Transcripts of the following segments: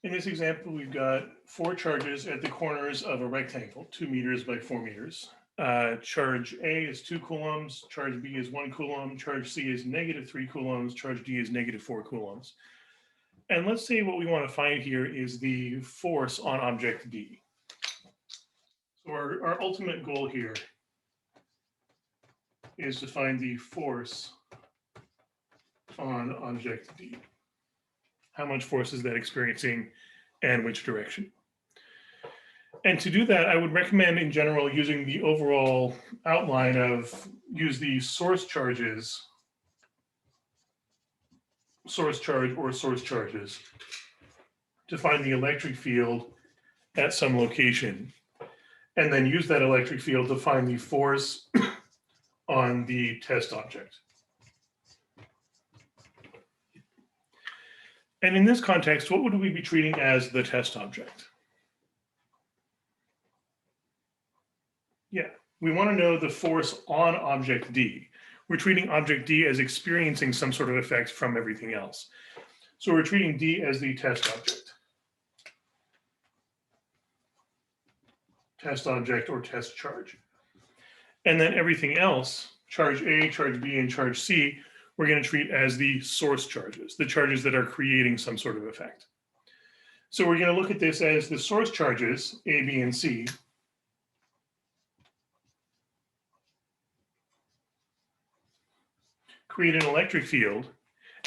In this example, we've got 4 charges at the corners of a rectangle, 2 meters by 4 meters. Charge A is 2 coulombs, charge B is 1 coulomb, charge C is -3 coulombs, charge D is -4 coulombs. And let's say what we want to find here is the force on object D. So our ultimate goal here is to find the force on object D. How much force is that experiencing and which direction? And to do that, I would recommend in general using the overall outline of use the source charges, source charge or source charges to find the electric field at some location, and then use that electric field to find the force on the test object. And in this context, what would we be treating as the test object? Yeah, we want to know the force on object D. We're treating object D as experiencing some sort of effect from everything else. So we're treating D as the test object. Test object or test charge. And then everything else, charge A, charge B, and charge C, we're going to treat as the source charges, the charges that are creating some sort of effect. So we're going to look at this as the source charges, A, B, and C, create an electric field,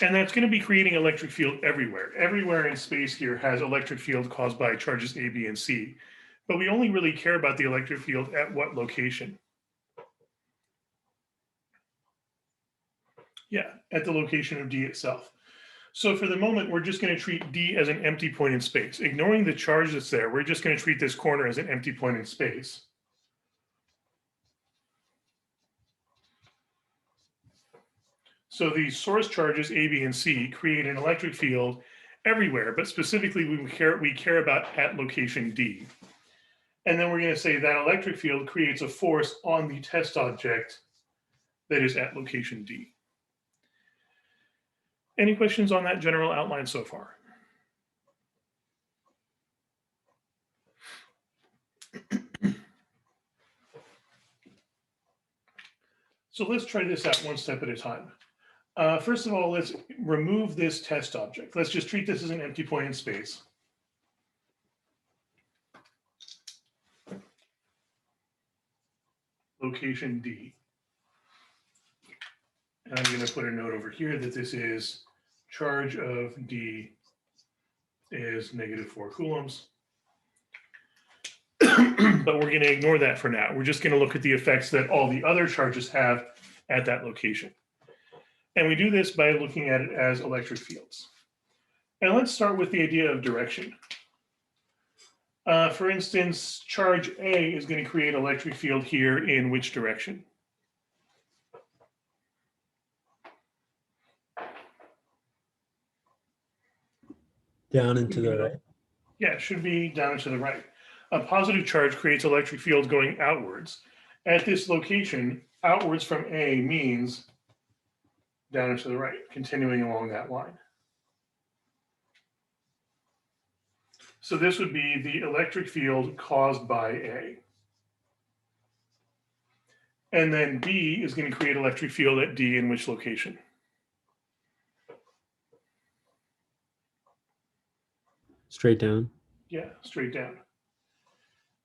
and that's going to be creating electric field everywhere. Everywhere in space here has electric field caused by charges A, B, and C, but we only really care about the electric field at what location? Yeah, at the location of D itself. So for the moment, we're just going to treat D as an empty point in space. Ignoring the charge that's there, we're just going to treat this corner as an empty point in space. So the source charges A, B, and C create an electric field everywhere, but specifically we care about at location D. And then we're going to say that electric field creates a force on the test object that is at location D. Any questions on that general outline so far? So let's try this out one step at a time. First of all, let's remove this test object. Let's just treat this as an empty point in space. Location D. And I'm going to put a note over here that this is charge of D is -4 coulombs. But we're going to ignore that for now. We're just going to look at the effects that all the other charges have at that location. And we do this by looking at it as electric fields. And let's start with the idea of direction. For instance, charge A is going to create an electric field here in which direction? Down and to the right. Yeah, it should be down and to the right. A positive charge creates electric field going outwards. At this location, outwards from A means down and to the right, continuing along that line. So this would be the electric field caused by A. And then B is going to create electric field at D in which location? Straight down. Yeah, straight down.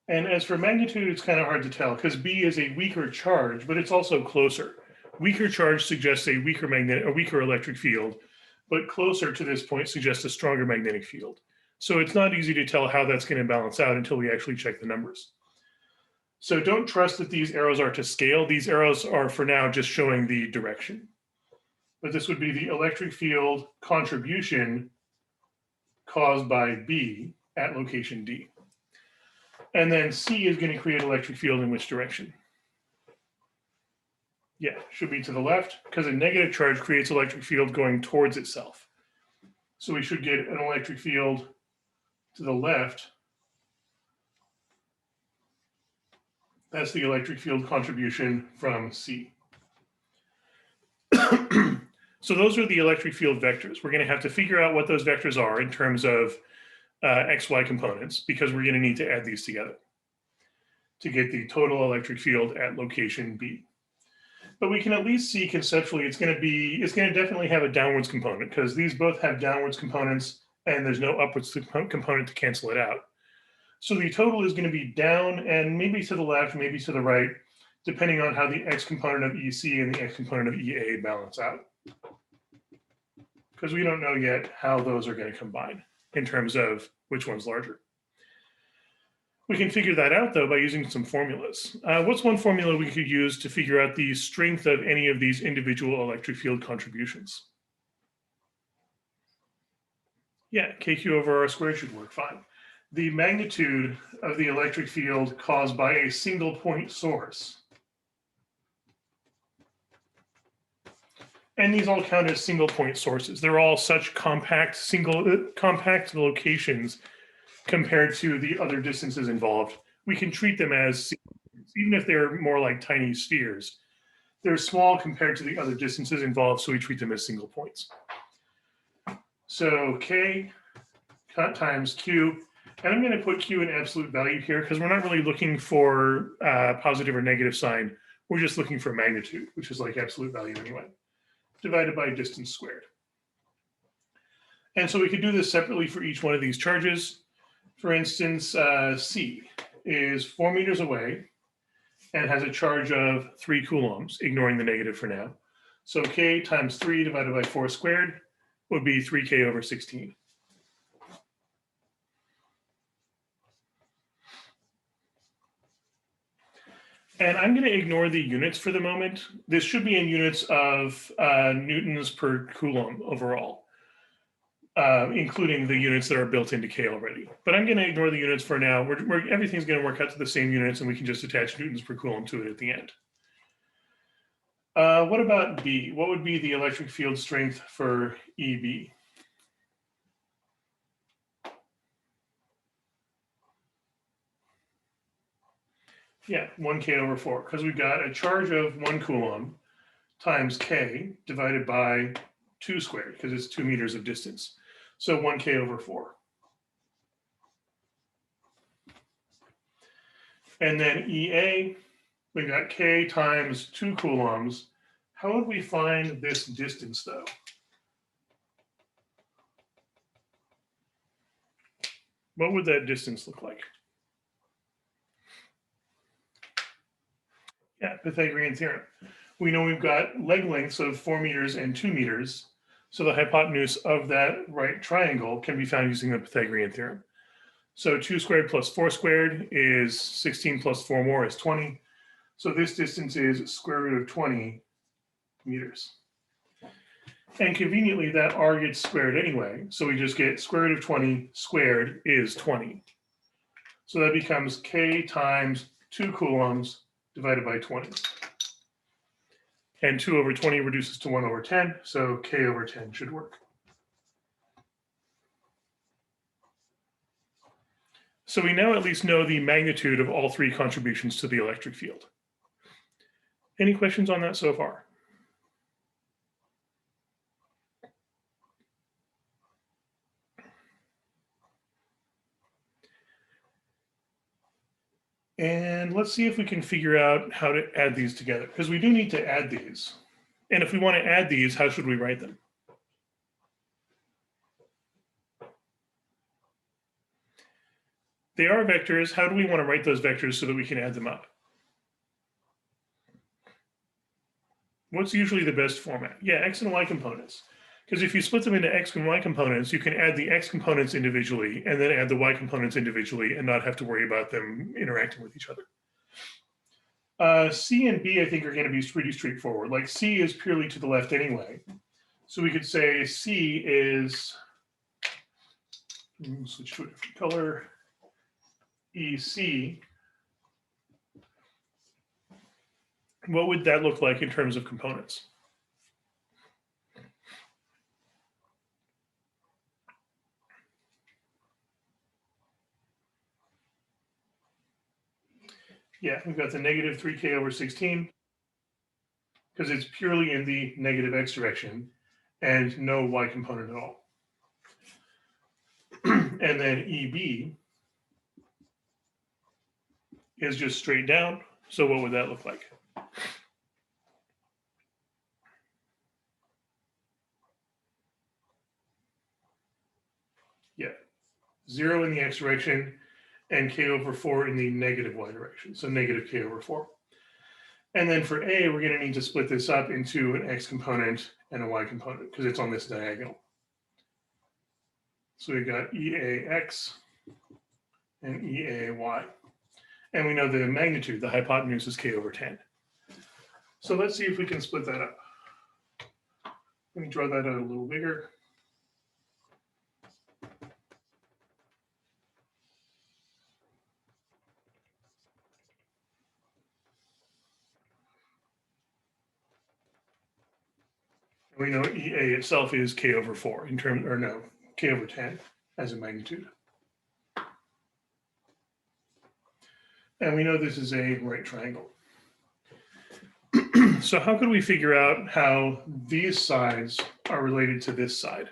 And as for magnitude, it's kind of hard to tell because B is a weaker charge, but it's also closer. Weaker charge suggests a weaker electric field, but closer to this point suggests a stronger magnetic field. So it's not easy to tell how that's going to balance out until we actually check the numbers. So don't trust that these arrows are to scale. These arrows are for now just showing the direction. But this would be the electric field contribution caused by B at location D. And then C is going to create electric field in which direction? Yeah, should be to the left because a negative charge creates electric field going towards itself. So we should get an electric field to the left. That's the electric field contribution from C. So those are the electric field vectors. We're going to have to figure out what those vectors are in terms of XY components, because we're going to need to add these together to get the total electric field at location B. But we can at least see conceptually it's going to definitely have a downwards component, because these both have downwards components and there's no upwards component to cancel it out. So the total is going to be down and maybe to the left, maybe to the right, depending on how the X component of EC and the X component of EA balance out. Because we don't know yet how those are going to combine in terms of which one's larger. We can figure that out, though, by using some formulas. What's one formula we could use to figure out the strength of any of these individual electric field contributions? Yeah, KQ over R squared should work fine. The magnitude of the electric field caused by a single point source. And these all count as single point sources. They're all such compact locations compared to the other distances involved. We can treat them as, even if they're more like tiny spheres, they're small compared to the other distances involved, so we treat them as single points. So K times Q, and I'm going to put Q in absolute value here because we're not really looking for positive or negative sign. We're just looking for magnitude, which is like absolute value anyway, divided by distance squared. And so we could do this separately for each one of these charges. For instance, C is 4 meters away and has a charge of 3 coulombs, ignoring the negative for now. So K times 3 divided by 4 squared would be 3K over 16. And I'm going to ignore the units for the moment. This should be in units of newtons per coulomb overall, including the units that are built into K already. But I'm going to ignore the units for now. Everything's going to work out to the same units, and we can just attach newtons per coulomb to it at the end. What about B? What would be the electric field strength for EB? Yeah, 1K over 4, because we've got a charge of 1 coulomb times K divided by 2 squared, because it's 2 meters of distance. So 1K over 4. And then EA, we've got K times 2 coulombs. How would we find this distance, though? What would that distance look like? Yeah, Pythagorean theorem. We know we've got leg lengths of 4 meters and 2 meters. So the hypotenuse of that right triangle can be found using the Pythagorean theorem. So 2 squared plus 4 squared is 16 plus 4 more is 20. So this distance is square root of 20 meters. And conveniently, that R gets squared anyway. So we just get square root of 20 squared is 20. So that becomes K times 2 coulombs divided by 20. And 2 over 20 reduces to 1 over 10, so K over 10 should work. So we now at least know the magnitude of all 3 contributions to the electric field. Any questions on that so far? And let's see if we can figure out how to add these together, because we do need to add these. And if we want to add these, how should we write them? They are vectors. How do we want to write those vectors so that we can add them up? What's usually the best format? Yeah, X and Y components. Because if you split them into X and Y components, you can add the X components individually and then add the Y components individually and not have to worry about them interacting with each other. C and B, I think, are going to be pretty straightforward. Like C is purely to the left anyway. So we could say C is, switch to a different color, EC. What would that look like in terms of components? Yeah, we've got the negative 3K over 16 because it's purely in the negative X direction and no Y component at all. And then EB is just straight down. So what would that look like? Yeah, 0 in the x direction and k/4 in the negative y direction. So negative k/4. And then for A, we're going to need to split this up into an x component and a y component because it's on this diagonal. So we've got EAX and EAY. And we know the magnitude, the hypotenuse, is k/10. So let's see if we can split that up. Let me draw that out a little bigger. We know EA itself is k/4 in terms, or no, k/10 as a magnitude. And we know this is a right triangle. So how could we figure out how these sides are related to this side?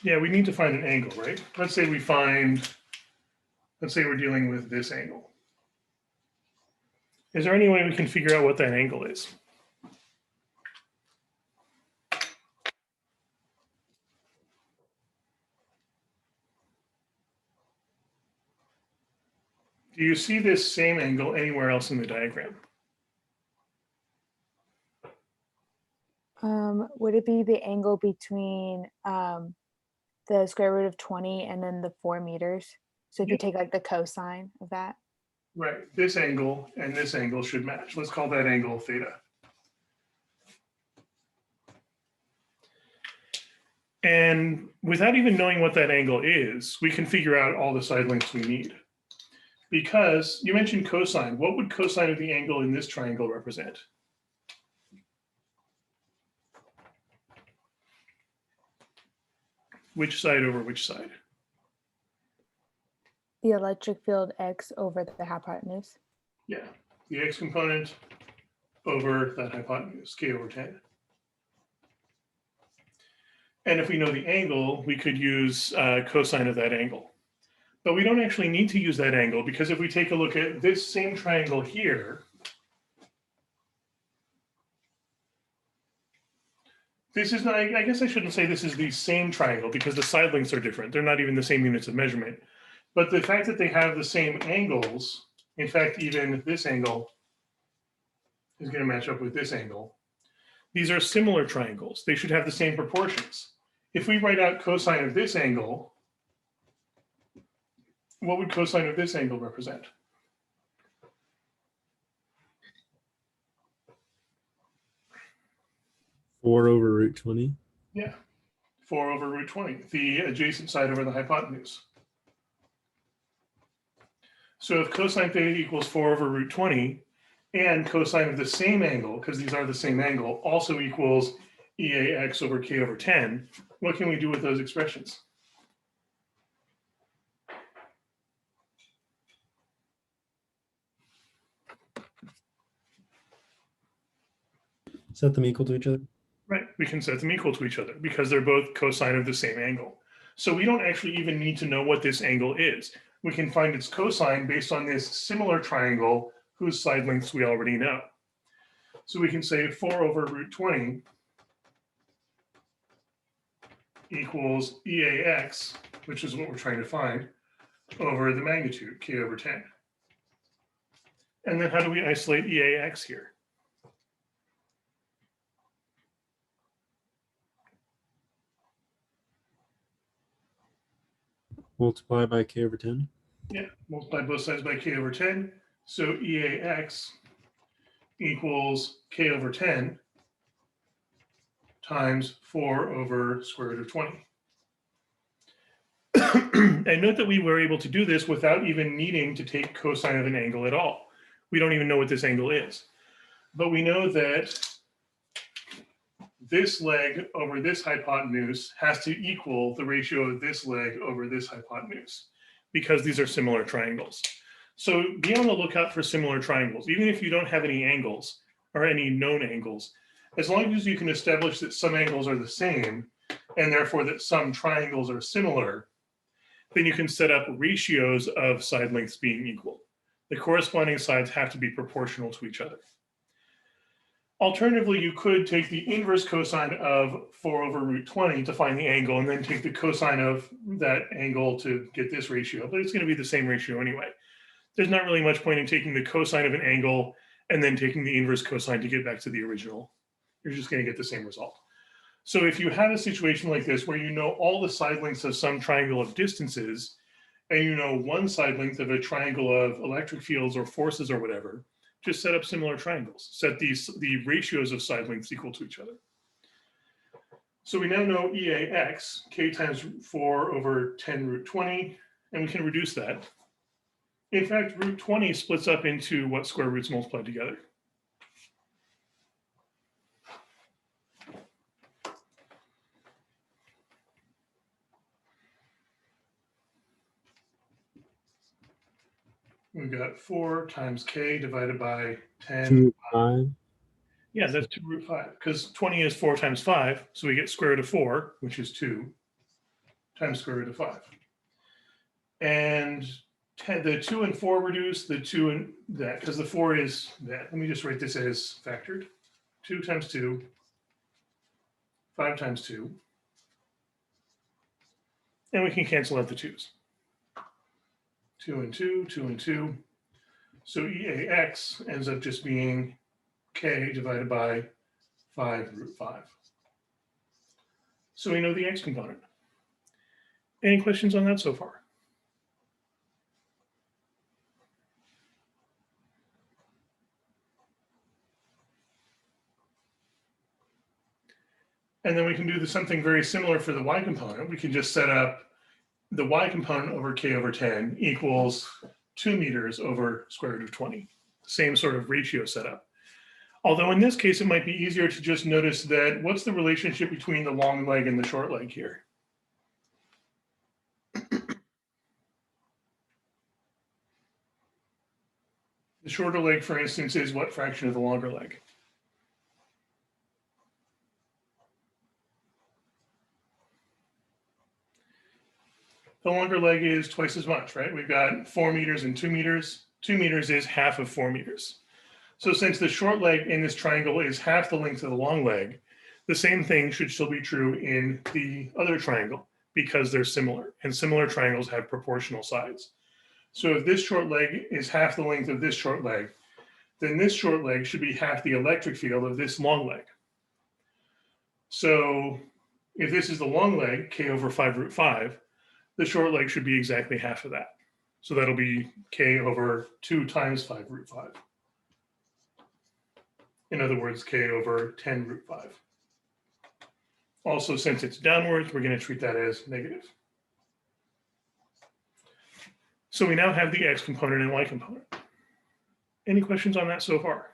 Yeah, we need to find an angle, right? Let's say we're dealing with this angle. Is there any way we can figure out what that angle is? Do you see this same angle anywhere else in the diagram? Would it be the angle between the square root of 20 and then the 4 meters? So if you take like the cosine of that. Right, this angle and this angle should match. Let's call that angle theta. And without even knowing what that angle is, we can figure out all the side lengths we need. Because you mentioned cosine. What would cosine of the angle in this triangle represent? Which side over which side? The electric field X over the hypotenuse. Yeah, the x component over that hypotenuse, k/10. And if we know the angle, we could use cosine of that angle. But we don't actually need to use that angle because if we take a look at this same triangle here, this is not, I guess I shouldn't say this is the same triangle because the side lengths are different. They're not even the same units of measurement. But the fact that they have the same angles, in fact, even this angle is going to match up with this angle. These are similar triangles. They should have the same proportions. If we write out cosine of this angle, what would cosine of this angle represent? Four over root 20. Yeah, 4 over root 20, the adjacent side over the hypotenuse. So if cosine theta equals 4 over root 20, and cosine of the same angle, because these are the same angle, also equals EAX over k/10, what can we do with those expressions? Set them equal to each other. Right, we can set them equal to each other because they're both cosine of the same angle. So we don't actually even need to know what this angle is. We can find its cosine based on this similar triangle whose side lengths we already know. So we can say 4 over root 20 equals EAX, which is what we're trying to find, over the magnitude, k/10. And then how do we isolate EAX here? Multiply by k/10. Yeah, multiply both sides by k/10. So EAX equals k/10 times 4 over square root of 20. And note that we were able to do this without even needing to take cosine of an angle at all. We don't even know what this angle is. But we know that this leg over this hypotenuse has to equal the ratio of this leg over this hypotenuse because these are similar triangles. So be on the lookout for similar triangles. Even if you don't have any angles, or any known angles. As long as you can establish that some angles are the same, and therefore that some triangles are similar, then you can set up ratios of side lengths being equal. The corresponding sides have to be proportional to each other. Alternatively, you could take the inverse cosine of 4 over root 20 to find the angle, and then take the cosine of that angle to get this ratio, but it's going to be the same ratio anyway. There's not really much point in taking the cosine of an angle and then taking the inverse cosine to get back to the original. You're just going to get the same result. So if you have a situation like this where you know all the side lengths of some triangle of distances, and you know one side length of a triangle of electric fields or forces or whatever, just set up similar triangles. Set the ratios of side lengths equal to each other. So we now know EAX, k times 4 over 10 root 20, and we can reduce that. In fact, root 20 splits up into what square roots multiplied together. We've got 4 times k divided by 10. 2 root 5. Yeah, that's 2 root 5, because 20 is 4 times 5, so we get square root of 4, which is 2, times square root of 5. And the 2 and 4 reduce, the 2 and that, because the 4 is that. Let me just write this as factored. 2 times 2, 5 times 2. And we can cancel out the 2's. 2 and 2, 2 and 2. So EAX ends up just being k divided by 5 root 5. So we know the x component. Any questions on that so far? And then we can do something very similar for the y component. We can just set up the y component over k over 10 equals 2 meters over square root of 20. Same sort of ratio setup. Although in this case, it might be easier to just notice that what's the relationship between the long leg and the short leg here? The shorter leg, for instance, is what fraction of the longer leg? The longer leg is twice as much, right? We've got 4 meters and 2 meters. 2 meters is half of 4 meters. So since the short leg in this triangle is half the length of the long leg, the same thing should still be true in the other triangle because they're similar, and similar triangles have proportional sides. So if this short leg is half the length of this short leg, then this short leg should be half the electric field of this long leg. So if this is the long leg, k over 5 root 5, the short leg should be exactly half of that. So that'll be k over 2 times 5 root 5. In other words, k over 10 root 5. Also, since it's downwards, we're going to treat that as negative. So we now have the x component and y component. Any questions on that so far?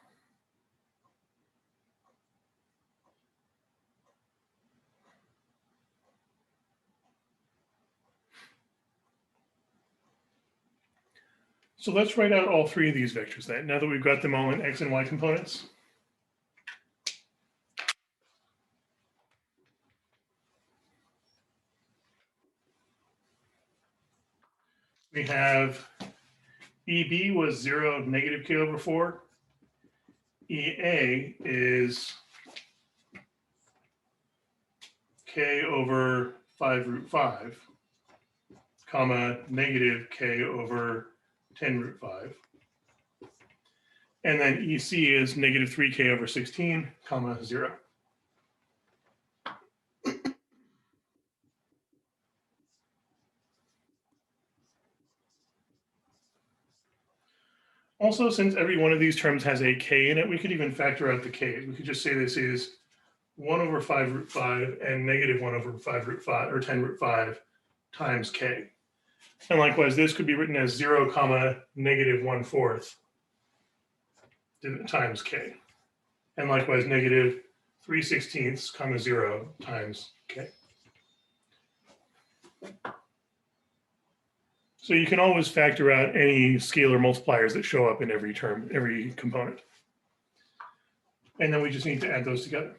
So let's write out all 3 of these vectors then, now that we've got them all in x and y components. We have EB was 0, negative k over 4. EA is k over 5 root 5, comma, negative k over 10 root 5. And then EC is negative 3k over 16, comma, 0. Also, since every one of these terms has a k in it, we could even factor out the k. We could just say this is 1 over 5 root 5 and negative 1 over 5 root 5, or 10 root 5 times k. And likewise, this could be written as 0, comma, negative 1/4 times k. And likewise, negative 3/16, comma, 0 times k. So you can always factor out any scalar multipliers that show up in every term, every component. And then we just need to add those together.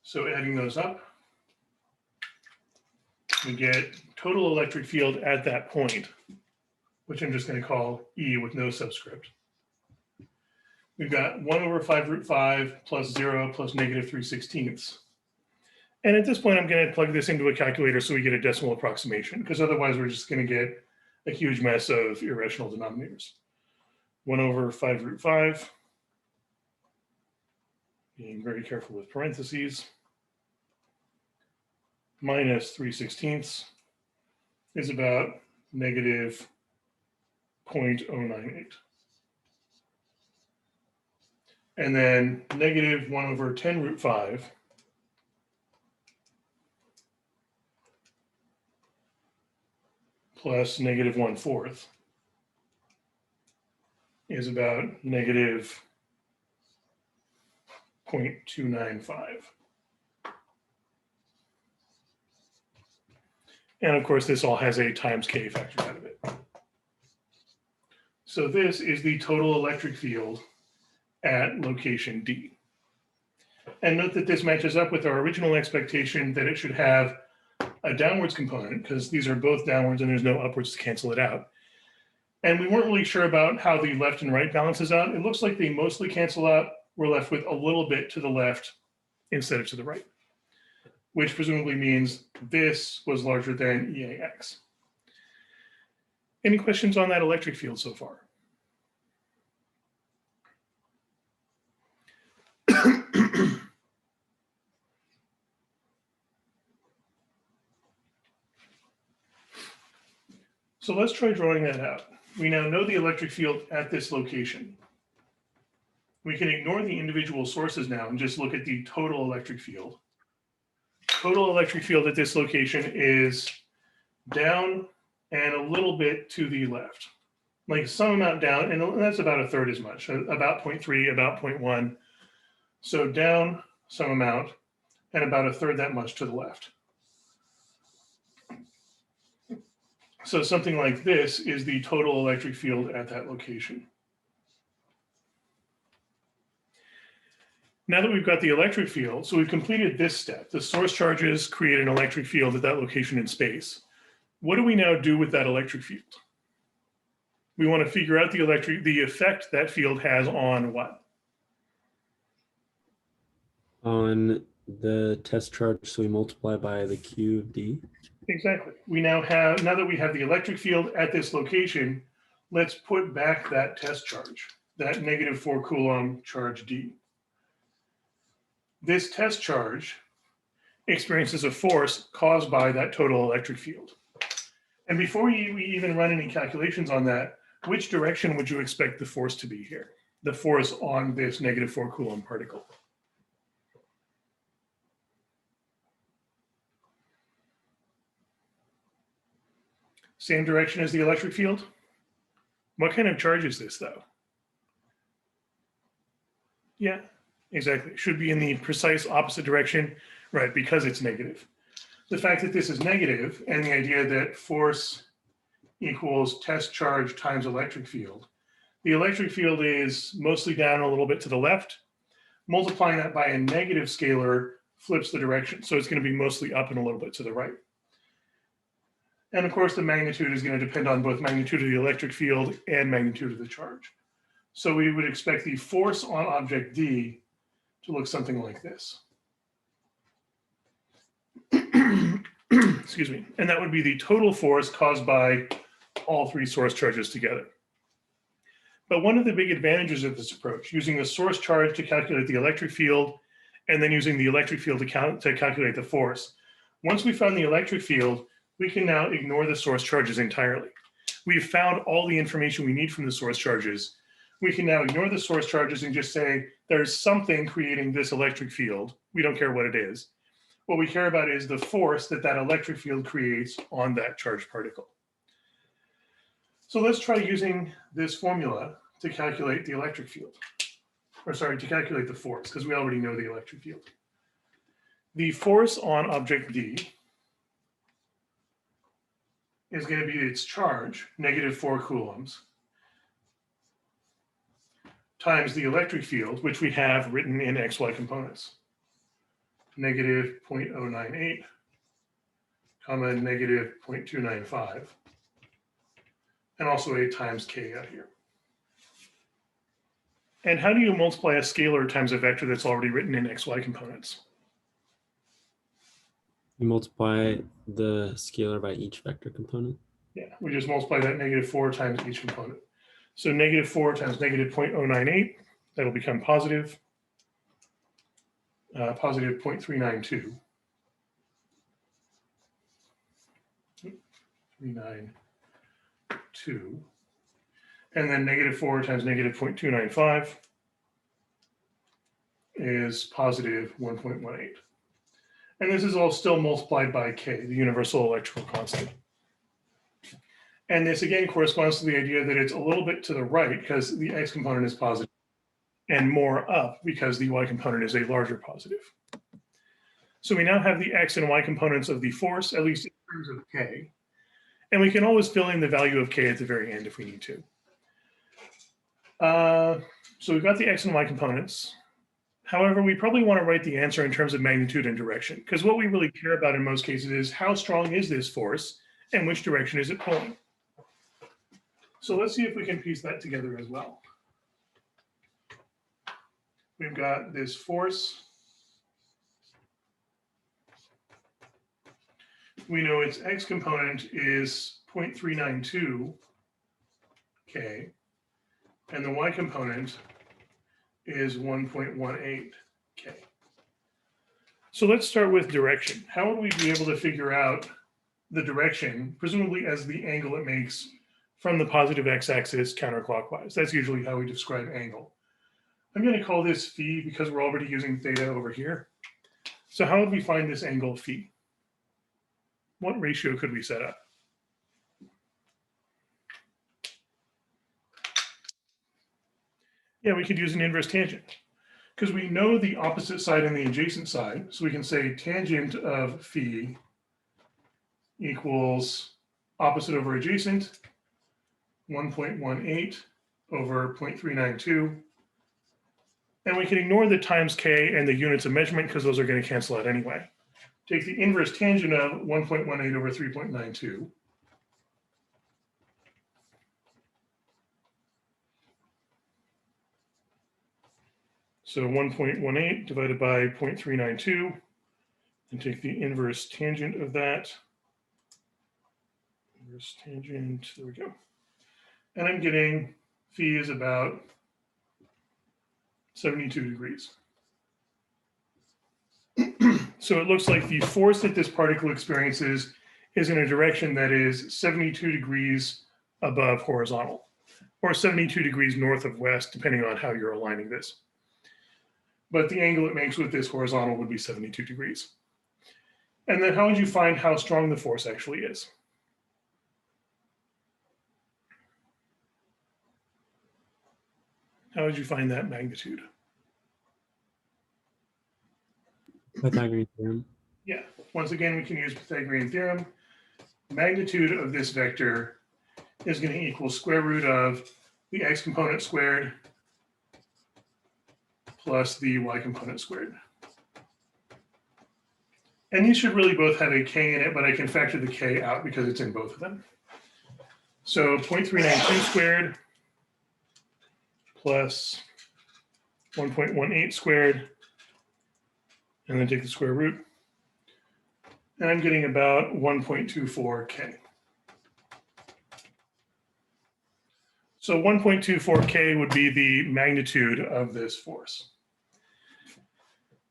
So adding those up, we get total electric field at that point, which I'm just going to call E with no subscript. We've got 1/5√5 plus 0 plus -3/16. And at this point, I'm going to plug this into a calculator so we get a decimal approximation, because otherwise we're just going to get a huge mess of irrational denominators. 1/5√5, being very careful with parentheses, minus 3/16 is about -0.098. And then -1/10√5 plus -1/4 is about -0.295. And of course, this all has a times K factor out of it. So this is the total electric field at location D. And note that this matches up with our original expectation that it should have a downwards component, because these are both downwards and there's no upwards to cancel it out. And we weren't really sure about how the left and right balances out. It looks like they mostly cancel out. We're left with a little bit to the left instead of to the right, which presumably means this was larger than EAX. Any questions on that electric field so far? So let's try drawing that out. We now know the electric field at this location. We can ignore the individual sources now and just look at the total electric field. Total electric field at this location is down and a little bit to the left, like some amount down, and that's about a third as much, about 0.3, about 0.1. So down some amount and about a third that much to the left. So something like this is the total electric field at that location. Now that we've got the electric field, so we've completed this step. The source charges create an electric field at that location in space. What do we now do with that electric field? We want to figure out the effect that field has on what? On the test charge, so we multiply by the Q of D. Exactly. We now that we have the electric field at this location, let's put back that test charge, that -4 coulomb charge D. This test charge experiences a force caused by that total electric field. And before we even run any calculations on that, which direction would you expect the force to be here? The force on this -4 coulomb particle. Same direction as the electric field? What kind of charge is this, though? Yeah, exactly. It should be in the precise opposite direction, right, because it's negative. The fact that this is negative and the idea that force equals test charge times electric field, the electric field is mostly down a little bit to the left. Multiplying that by a negative scalar flips the direction. So it's going to be mostly up and a little bit to the right. And of course, the magnitude is going to depend on both magnitude of the electric field and magnitude of the charge. So we would expect the force on object D to look something like this. Excuse me. And that would be the total force caused by all three source charges together. But one of the big advantages of this approach, using the source charge to calculate the electric field, and then using the electric field to calculate the force. Once we found the electric field, we can now ignore the source charges entirely. We've found all the information we need from the source charges. We can now ignore the source charges and just say, there's something creating this electric field. We don't care what it is. What we care about is the force that that electric field creates on that charged particle. So let's try using this formula to calculate the electric field. Or sorry, to calculate the force, because we already know the electric field. The force on object D is going to be its charge, -4 coulombs, times the electric field, which we have written in XY components. Negative 0.098, comma, negative 0.295, and also a times K out here. And how do you multiply a scalar times a vector that's already written in XY components? You multiply the scalar by each vector component. Yeah, we just multiply that -4 times each component. So -4 times negative 0.098, that'll become positive, positive 0.392. 392. And then -4 times negative 0.295 is positive 1.18. And this is all still multiplied by K, the universal electrical constant. And this again corresponds to the idea that it's a little bit to the right because the X component is positive, and more up because the Y component is a larger positive. So we now have the X and Y components of the force, at least in terms of K. And we can always fill in the value of K at the very end if we need to. So we've got the X and Y components. However, we probably want to write the answer in terms of magnitude and direction, because what we really care about in most cases is how strong is this force and which direction is it pulling. So let's see if we can piece that together as well. We've got this force. We know its X component is 0.392 K, and the Y component is 1.18 K. So let's start with direction. How would we be able to figure out the direction, presumably as the angle it makes from the positive x-axis counterclockwise? That's usually how we describe angle. I'm going to call this phi because we're already using theta over here. So how would we find this angle phi? What ratio could we set up? Yeah, we could use an inverse tangent because we know the opposite side and the adjacent side. So we can say tangent of phi equals opposite over adjacent, 1.18 over 0.392. And we can ignore the times K and the units of measurement because those are going to cancel out anyway. Take the inverse tangent of 1.18 over 3.92. So 1.18 divided by 0.392, and take the inverse tangent of that. Inverse tangent, there we go. And I'm getting phi is about 72 degrees. So it looks like the force that this particle experiences is in a direction that is 72 degrees above horizontal, or 72 degrees north of west, depending on how you're aligning this. But the angle it makes with this horizontal would be 72 degrees. And then how would you find how strong the force actually is? How would you find that magnitude? Pythagorean theorem. Yeah, once again, we can use Pythagorean theorem. Magnitude of this vector is going to equal square root of the x component squared plus the y component squared. And these should really both have a k in it, but I can factor the k out because it's in both of them. So 0.392 squared plus 1.18 squared, and then take the square root. And I'm getting about 1.24 K. So 1.24 K would be the magnitude of this force.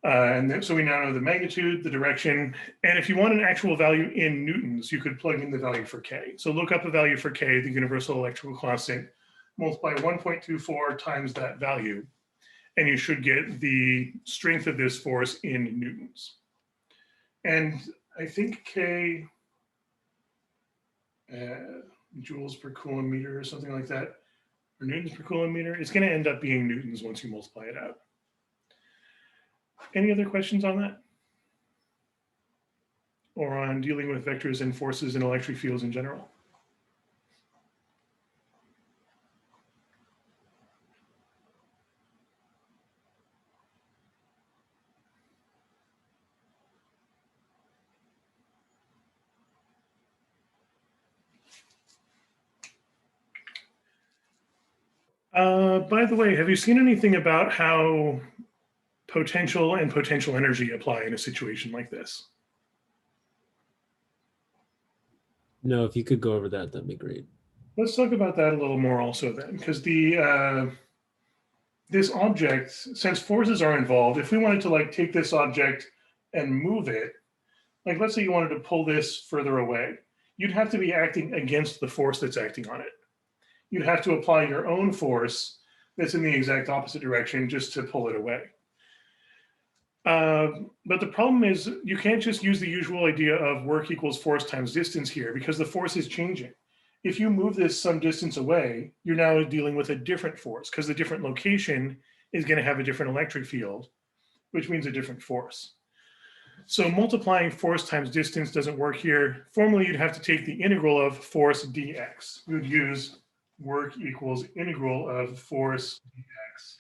So we now know the magnitude, the direction, and if you want an actual value in newtons, you could plug in the value for K. So look up a value for K, the universal electrical constant, multiply 1.24 times that value, and you should get the strength of this force in newtons. And I think K, joules per coulomb meter or something like that, or newtons per coulomb meter, it's going to end up being newtons once you multiply it out. Any other questions on that? Or on dealing with vectors and forces in electric fields in general? By the way, have you seen anything about how potential and potential energy apply in a situation like this? No, if you could go over that, that'd be great. Let's talk about that a little more also then, because this object, since forces are involved, if we wanted to like take this object and move it, like let's say you wanted to pull this further away, you'd have to be acting against the force that's acting on it. You'd have to apply your own force that's in the exact opposite direction just to pull it away. But the problem is you can't just use the usual idea of work equals force times distance here because the force is changing. If you move this some distance away, you're now dealing with a different force because the different location is going to have a different electric field, which means a different force. So multiplying force times distance doesn't work here. Formally, you'd have to take the integral of force dx. You would use work equals integral of force dx.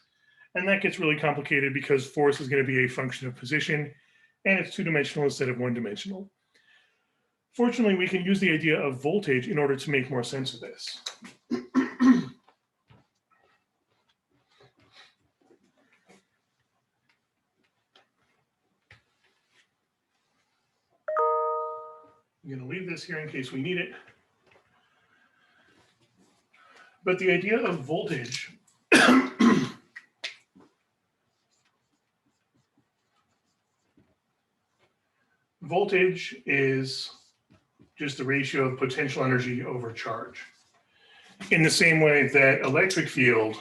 And that gets really complicated because force is going to be a function of position, and it's two-dimensional instead of one-dimensional. Fortunately, we can use the idea of voltage in order to make more sense of this. I'm going to leave this here in case we need it. But the idea of voltage voltage is just the ratio of potential energy over charge. In the same way that electric field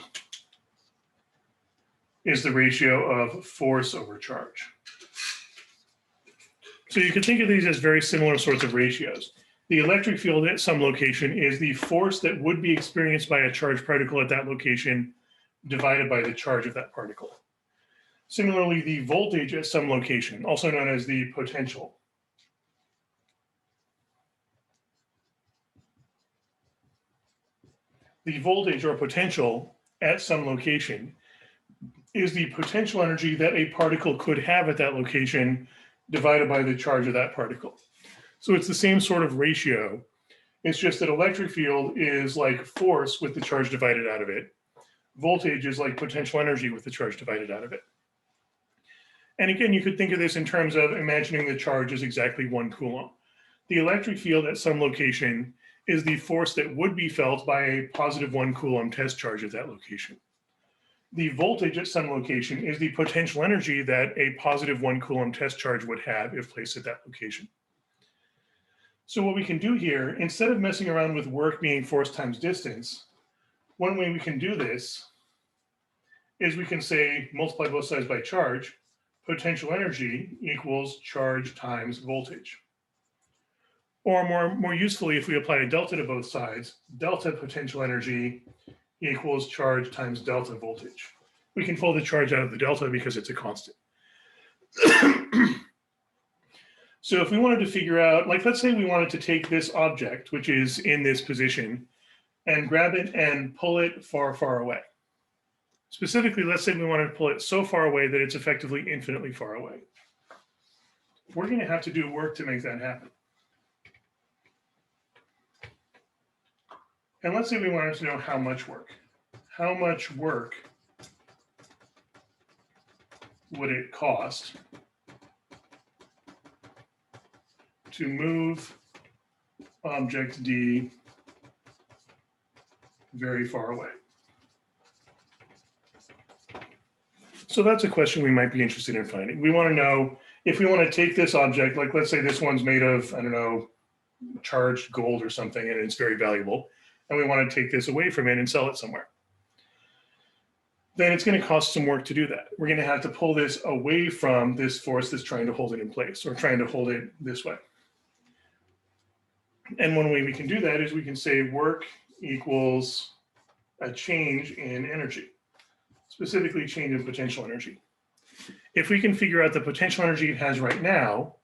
is the ratio of force over charge. So you can think of these as very similar sorts of ratios. The electric field at some location is the force that would be experienced by a charged particle at that location divided by the charge of that particle. Similarly, the voltage at some location, also known as the potential, the voltage or potential at some location is the potential energy that a particle could have at that location divided by the charge of that particle. So it's the same sort of ratio. It's just that electric field is like force with the charge divided out of it. Voltage is like potential energy with the charge divided out of it. And again, you could think of this in terms of imagining the charge is exactly 1 coulomb. The electric field at some location is the force that would be felt by a positive 1 coulomb test charge at that location. The voltage at some location is the potential energy that a positive 1 coulomb test charge would have if placed at that location. So what we can do here, instead of messing around with work being force times distance, one way we can do this is we can say, multiply both sides by charge, potential energy equals charge times voltage. Or more usefully, if we apply a delta to both sides, delta potential energy equals charge times delta voltage. We can pull the charge out of the delta because it's a constant. So if we wanted to figure out, like let's say we wanted to take this object, which is in this position, and grab it and pull it far, far away. Specifically, let's say we wanted to pull it so far away that it's effectively infinitely far away. We're going to have to do work to make that happen. And let's say we wanted to know how much work. How much work would it cost to move object D very far away? So that's a question we might be interested in finding. We want to know if we want to take this object, like let's say this one's made of, I don't know, charged gold or something, and it's very valuable, and we want to take this away from it and sell it somewhere. Then it's going to cost some work to do that. We're going to have to pull this away from this force that's trying to hold it in place or trying to hold it this way. And one way we can do that is we can say work equals a change in energy, specifically change in potential energy. If we can figure out the potential energy it has right now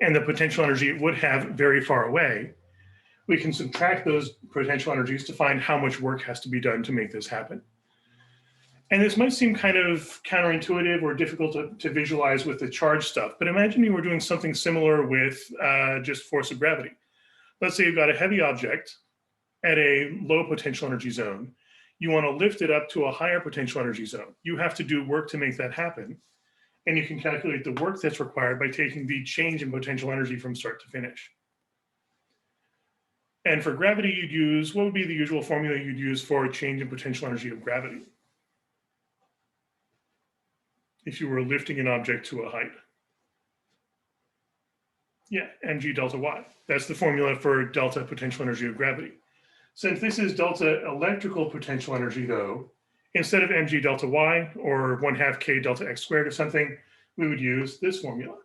and the potential energy it would have very far away, we can subtract those potential energies to find how much work has to be done to make this happen. And this might seem kind of counterintuitive or difficult to visualize with the charge stuff, but imagine you were doing something similar with just force of gravity. Let's say you've got a heavy object at a low potential energy zone. You want to lift it up to a higher potential energy zone. You have to do work to make that happen. And you can calculate the work that's required by taking the change in potential energy from start to finish. And for gravity, you'd use, what would be the usual formula you'd use for change in potential energy of gravity? If you were lifting an object to a height. Yeah, mg delta y. That's the formula for delta potential energy of gravity. Since this is delta electrical potential energy though, instead of mg delta y or 1/2 k delta x squared or something, we would use this formula.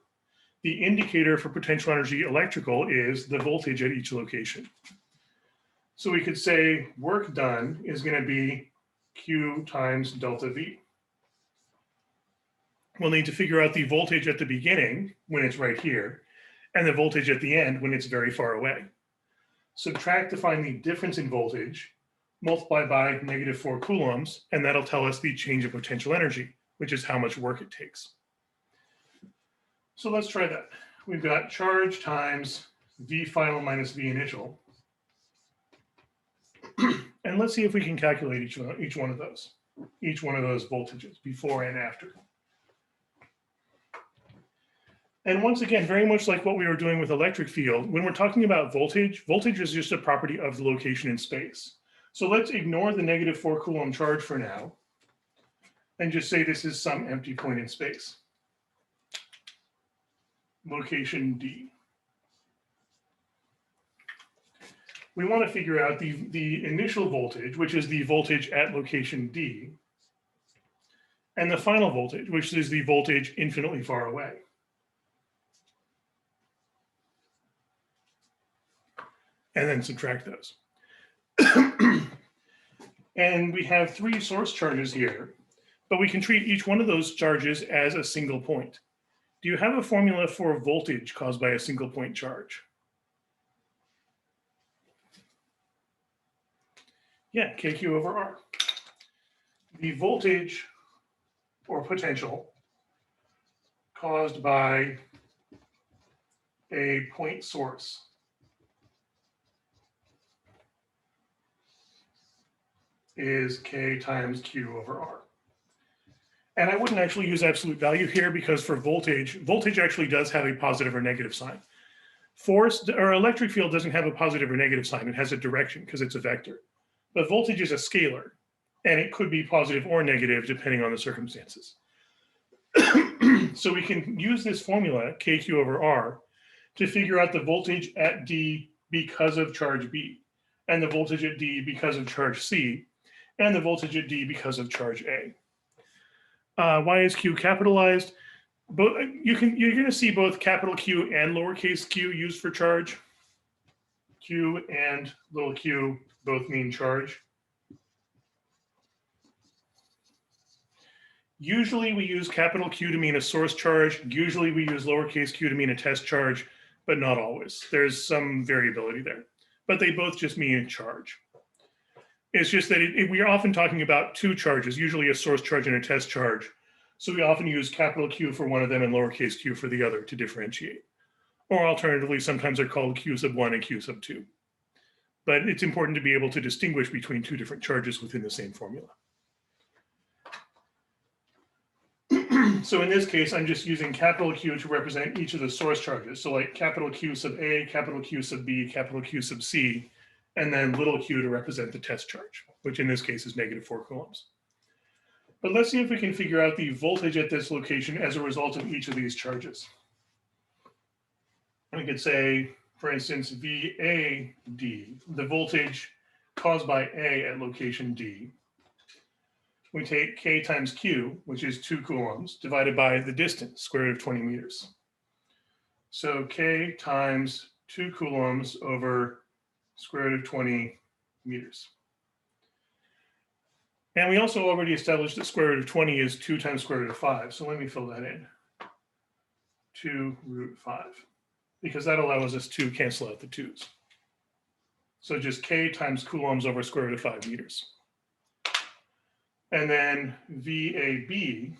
The indicator for potential energy electrical is the voltage at each location. So we could say work done is going to be Q times delta V. We'll need to figure out the voltage at the beginning when it's right here, and the voltage at the end when it's very far away. Subtract to find the difference in voltage, multiply by -4 coulombs, and that'll tell us the change in potential energy, which is how much work it takes. So let's try that. We've got charge times V final minus V initial. And let's see if we can calculate each one of those voltages before and after. And once again, very much like what we were doing with electric field, when we're talking about voltage, voltage is just a property of the location in space. So let's ignore the -4 coulomb charge for now and just say this is some empty point in space. Location D. We want to figure out the initial voltage, which is the voltage at location D, and the final voltage, which is the voltage infinitely far away. And then subtract those. And we have 3 source charges here, but we can treat each one of those charges as a single point. Do you have a formula for voltage caused by a single point charge? Yeah, KQ over R. The voltage or potential caused by a point source is K times Q over R. And I wouldn't actually use absolute value here because for voltage, voltage actually does have a positive or negative sign. Force or electric field doesn't have a positive or negative sign. It has a direction because it's a vector. But voltage is a scalar, and it could be positive or negative depending on the circumstances. So we can use this formula, KQ over R, to figure out the voltage at D because of charge B, and the voltage at D because of charge C, and the voltage at D because of charge A. Why is Q capitalized? You're going to see both capital Q and lowercase q used for charge. Q and little q both mean charge. Usually we use capital Q to mean a source charge. Usually we use lowercase q to mean a test charge, but not always. There's some variability there, but they both just mean a charge. It's just that we are often talking about 2 charges, usually a source charge and a test charge. So we often use capital Q for one of them and lowercase q for the other to differentiate. Or alternatively, sometimes they're called Q sub 1 and Q sub 2. But it's important to be able to distinguish between 2 different charges within the same formula. So in this case, I'm just using capital Q to represent each of the source charges. So like capital Q sub A, capital Q sub B, capital Q sub C, and then little q to represent the test charge, which in this case is -4 coulombs. But let's see if we can figure out the voltage at this location as a result of each of these charges. We could say, for instance, VAD, the voltage caused by A at location D. We take K times Q, which is 2 coulombs, divided by the distance, square root of 20 meters. So K times 2 coulombs over square root of 20 meters. And we also already established that square root of 20 is 2 times square root of 5. So let me fill that in. 2 root 5. Because that allows us to cancel out the 2's. So just K times coulombs over square root of 5 meters. And then VBD,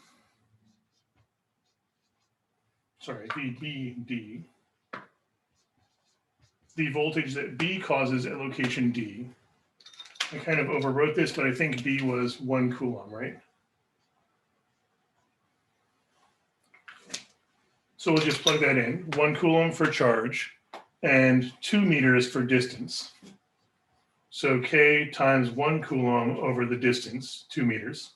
the voltage that B causes at location D, I kind of overwrote this, but I think B was 1 coulomb, right? So we'll just plug that in, 1 coulomb for charge and 2 meters for distance. So K times 1 coulomb over the distance, 2 meters.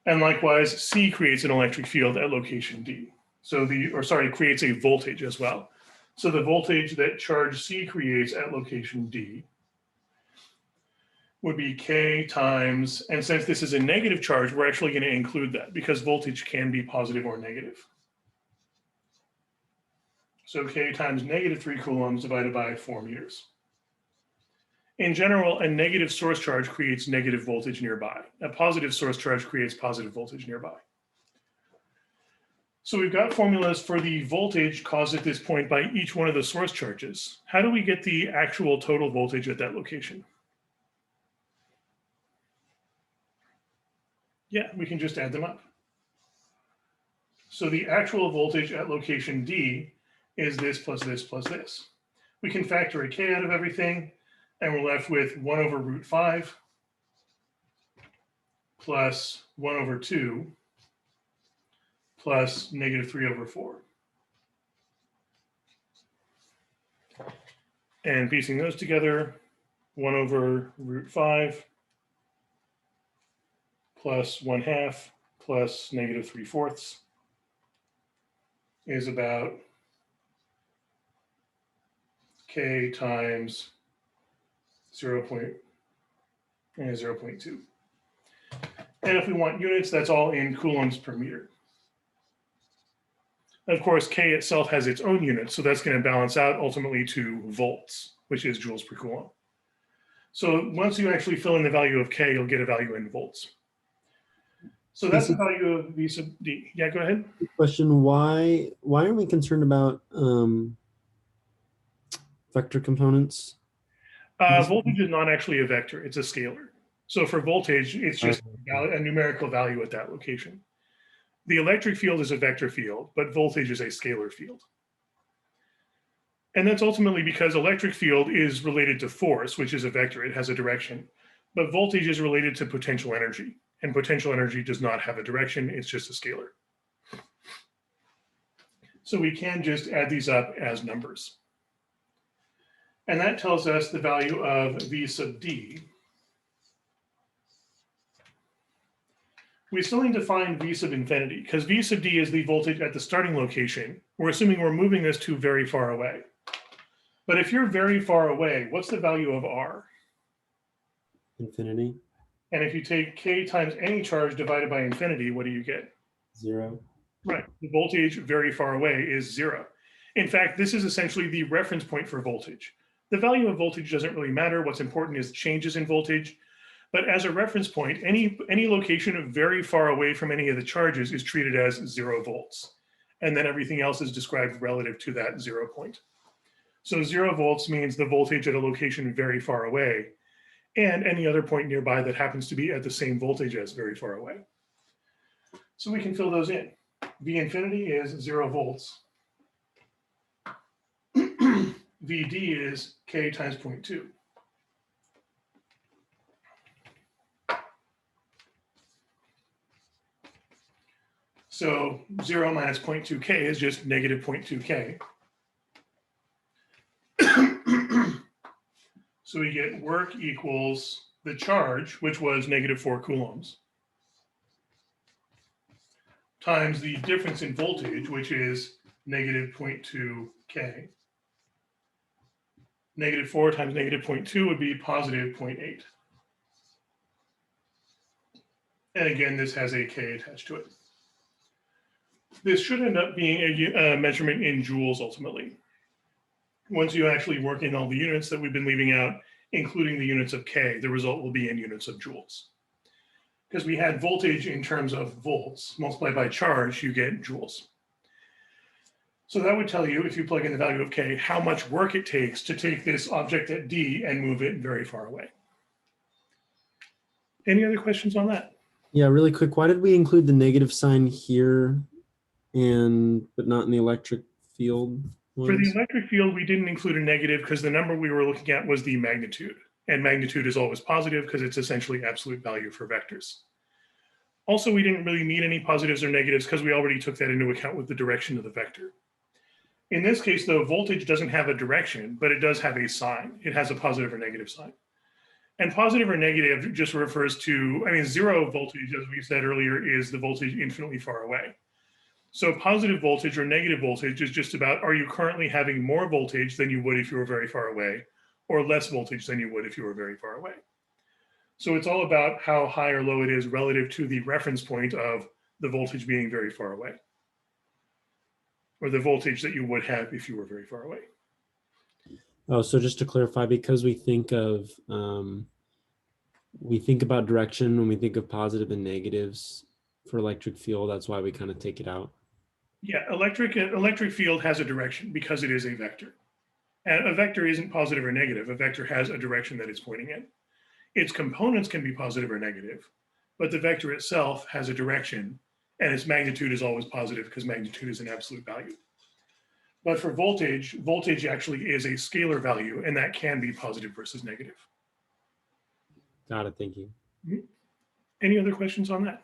And likewise, C creates an electric field at location D. So creates a voltage as well. So the voltage that charge C creates at location D would be K times, and since this is a negative charge, we're actually going to include that because voltage can be positive or negative. So K times -3 coulombs divided by 4 meters. In general, a negative source charge creates negative voltage nearby. A positive source charge creates positive voltage nearby. So we've got formulas for the voltage caused at this point by each one of the source charges. How do we get the actual total voltage at that location? Yeah, we can just add them up. So the actual voltage at location D is this plus this plus this. We can factor a K out of everything, and we're left with 1 over root 5 plus 1 over 2 plus -3 over 4. And piecing those together, 1 over root 5 plus 1/2 plus -3/4 is about K times 0.2. And if we want units, that's all in coulombs per meter. Of course, K itself has its own unit, so that's going to balance out ultimately to volts, which is joules per coulomb. So once you actually fill in the value of K, you'll get a value in volts. So that's the value of V sub D. Yeah, go ahead. Question, why are we concerned about vector components? Voltage is not actually a vector, it's a scalar. So for voltage, it's just a numerical value at that location. The electric field is a vector field, but voltage is a scalar field. And that's ultimately because electric field is related to force, which is a vector, it has a direction. But voltage is related to potential energy, and potential energy does not have a direction, it's just a scalar. So we can just add these up as numbers. And that tells us the value of V sub D. We still need to find V sub infinity because V sub D is the voltage at the starting location. We're assuming we're moving this to very far away. But if you're very far away, what's the value of R? Infinity. And if you take K times any charge divided by infinity, what do you get? 0. Right, the voltage very far away is 0. In fact, this is essentially the reference point for voltage. The value of voltage doesn't really matter. What's important is changes in voltage. But as a reference point, any location very far away from any of the charges is treated as 0 volts. And then everything else is described relative to that 0 point. So 0 volts means the voltage at a location very far away, and any other point nearby that happens to be at the same voltage as very far away. So we can fill those in. V infinity is 0 volts. VD is K times 0.2. So 0 minus 0.2K is just negative 0.2K. So we get work equals the charge, which was -4 coulombs, times the difference in voltage, which is -0.2K. -4 times -0.2 would be positive 0.8. And again, this has a K attached to it. This should end up being a measurement in joules ultimately. Once you actually work in all the units that we've been leaving out, including the units of K, the result will be in units of joules. Because we had voltage in terms of volts, multiplied by charge, you get joules. So that would tell you, if you plug in the value of K, how much work it takes to take this object at D and move it very far away. Any other questions on that? Yeah, really quick. Why did we include the negative sign here but not in the electric field ones? For the electric field, we didn't include a negative because the number we were looking at was the magnitude. And magnitude is always positive because it's essentially absolute value for vectors. Also, we didn't really need any positives or negatives because we already took that into account with the direction of the vector. In this case, though, voltage doesn't have a direction, but it does have a sign. It has a positive or negative sign. And positive or negative just refers to, I mean, zero voltage, as we said earlier, is the voltage infinitely far away. So positive voltage or negative voltage is just about, are you currently having more voltage than you would if you were very far away, or less voltage than you would if you were very far away? So it's all about how high or low it is relative to the reference point of the voltage being very far away, or the voltage that you would have if you were very far away. Oh, so just to clarify, because we think about direction when we think of positive and negatives for electric field, that's why we kind of take it out. Yeah, electric field has a direction because it is a vector. And a vector isn't positive or negative. A vector has a direction that it's pointing in. Its components can be positive or negative, but the vector itself has a direction, and its magnitude is always positive because magnitude is an absolute value. But for voltage, voltage actually is a scalar value, and that can be positive versus negative. Got it. Thank you. Any other questions on that?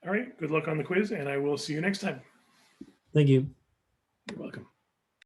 All right, good luck on the quiz, and I will see you next time. Thank you. You're welcome.